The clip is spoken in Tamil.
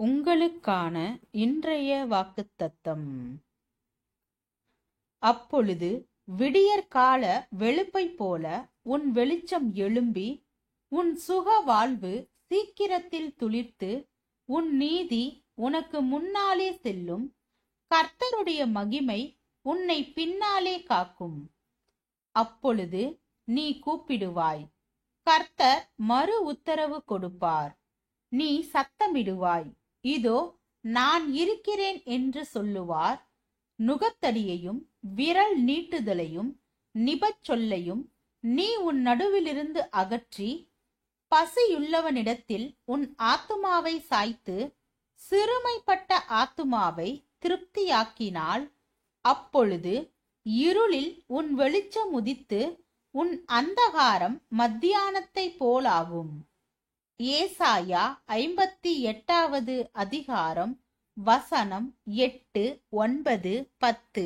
உங்களுக்கான இன்றைய வாக்குத்தத்தம். அப்பொழுது விடியற்கால வெளுப்பை போல உன் வெளிச்சம் எழும்பி, உன் சுக வாழ்வு சீக்கிரத்தில் துளிர்த்து, உன் நீதி உனக்கு முன்னாலே செல்லும். கர்த்தருடைய மகிமை உன்னை பின்னாலே காக்கும். அப்பொழுது நீ கூப்பிடுவாய், கர்த்தர் மறு உத்தரவு கொடுப்பார். நீ சத்தமிடுவாய், இதோ நான் இருக்கிறேன் என்று சொல்லுவார். நுகத்தடியையும் விரல் நீட்டுதலையும் நிபச்சொல்லையும் நீ உன் நடுவிலிருந்து அகற்றி, பசியுள்ளவனிடத்தில் உன் ஆத்துமாவை சாய்த்து, சிறுமைப்பட்ட ஆத்துமாவை திருப்தியாக்கினால், அப்பொழுது இருளில் உன் வெளிச்சம் உதித்து, உன் அந்தகாரம் மத்தியானத்தை போலாகும். ஏசாயா 58வது அதிகாரம் வசனம் 8, 9, 10.